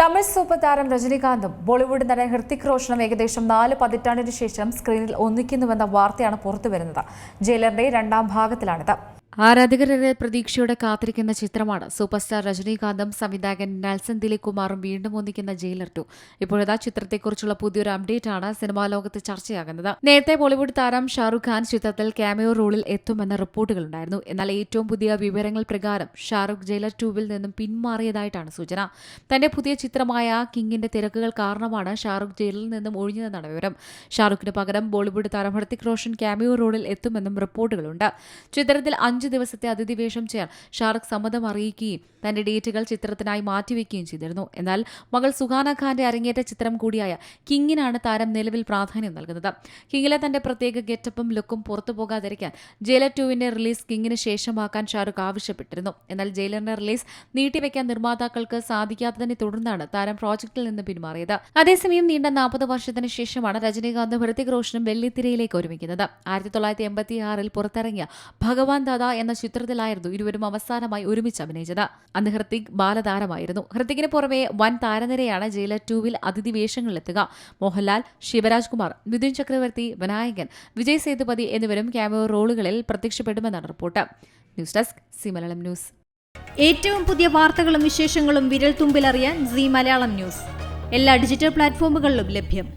Tamil super താരം രജനീകാന്തും ബോളിവുഡ് നടൻ ഹൃത്തിക് റോഷനും ഏകദേശം 4 പതിറ്റാണ്ടിന് ശേഷം സ്ക്രീനിൽ ഒന്നിക്കുന്നുവെന്ന വാർത്തയാണ് പുറത്തുവരുന്നത്. ജയിലറിന്റെ 2ാം ഭാഗത്തിലാണിത്. ആരാധകരുടെ പ്രതീക്ഷയോടെ കാത്തിരിക്കുന്ന ചിത്രമാണ് സൂപ്പർ സ്റ്റാർ രജനീകാന്തും സംവിധായകൻ നെൽസൺ ദിലീപ് കുമാറും വീണ്ടും ഒന്നിക്കുന്ന ജയിലർ 2. ഇപ്പോഴത്തെ ചിത്രത്തെക്കുറിച്ചുള്ള പുതിയൊരു അപ്ഡേറ്റ് ആണ് സിനിമാ ലോകത്ത് ചർച്ചയാകുന്നത്. നേരത്തെ ബോളിവുഡ് താരം ഷാറുഖ് ഖാൻ ചിത്രത്തിൽ ക്യാമിയോ റോളിൽ എത്തുമെന്ന റിപ്പോർട്ടുകളുണ്ടായിരുന്നു. എന്നാൽ ഏറ്റവും പുതിയ വിവരങ്ങൾ പ്രകാരം ഷാറുഖ് ജയിലർ 2-വിൽ നിന്നും പിന്മാറിയതായിട്ടാണ് സൂചന. തന്റെ പുതിയ ചിത്രമായ കിങ്ങിന്റെ തിരക്കുകൾ കാരണമാണ് ഷാറുഖ് ജയിലിൽ നിന്നും ഒഴിഞ്ഞതെന്നാണ് വിവരം. ഷാറുഖിന് പകരം ബോളിവുഡ് താരം ഹൃത്തിക് റോഷൻ ക്യാമിയോ റോളിൽ എത്തുമെന്നും റിപ്പോർട്ടുകളുണ്ട്. ചിത്രത്തിൽ 5 ദിവസത്തെ അതിഥിവേഷം ചെയ്യാൻ ഷാറുഖ് സമ്മതം അറിയിക്കുകയും തന്റെ ഡേറ്റുകൾ ചിത്രത്തിനായി മാറ്റിവെക്കുകയും ചെയ്തിരുന്നു. എന്നാൽ മകൾ സുഹാന ഖാന്റെ അരങ്ങേറ്റ ചിത്രം കൂടിയായ കിങ്ങിനാണ് താരം നിലവിൽ പ്രാധാന്യം നൽകുന്നത്. കിങ്ങിലെ തന്റെ പ്രത്യേക ഗെറ്റപ്പും ലുക്കും പുറത്തു പോകാതിരിക്കാൻ ജയിലർ 2-വിന്റെ റിലീസ് കിങ്ങിന് ശേഷമാക്കാൻ ഷാറുഖ് ആവശ്യപ്പെട്ടിരുന്നു. എന്നാൽ ജയിലറിന്റെ റിലീസ് നീട്ടിവെക്കാൻ നിർമ്മാതാക്കൾക്ക് സാധിക്കാത്തതിനെ തുടർന്നാണ് താരം പ്രോജക്റ്റിൽ നിന്ന് പിന്മാറിയത്. അതേസമയം നീണ്ട 40 വർഷത്തിന് ശേഷമാണ് രജനീകാന്തും ഹൃത്തിക് റോഷനും വെള്ളിത്തിരയിലേക്ക് ഒരുമിക്കുന്നത്. 1986-ൽ പുറത്തിറങ്ങിയ ഭഗവാൻ ദാദ എന്ന ചിത്രത്തിലായിരുന്നു ഇരുവരും അവസാനമായി ഒരുമിച്ച് അഭിനയിച്ചത്. അന്ന് ഹൃത്തിക് ബാലതാരമായിരുന്നു. ഹൃത്തിക്കിന് പുറമെ വൻ താരനിരയാണ് ജയിലർ 2-വിൽ അതിഥി വേഷങ്ങളിലെത്തുക. മോഹൻലാൽ, ശിവരാജ് കുമാർ, മിഥുൻ ചക്രവർത്തി, വിനായകൻ, വിജയ് സേതുപതി എന്നിവരും ക്യാമിയോ റോളുകളിൽ പ്രത്യക്ഷപ്പെടുമെന്നാണ് report. News desk C Malayalam news. ഏറ്റവും പുതിയ വാർത്തകളും വിശേഷങ്ങളും വിരൽ തുമ്പിലറിയാൻ സി മലയാളം ന്യൂസ് എല്ലാ ഡിജിറ്റൽ പ്ലാറ്റ്ഫോമുകളിലും ലഭ്യം.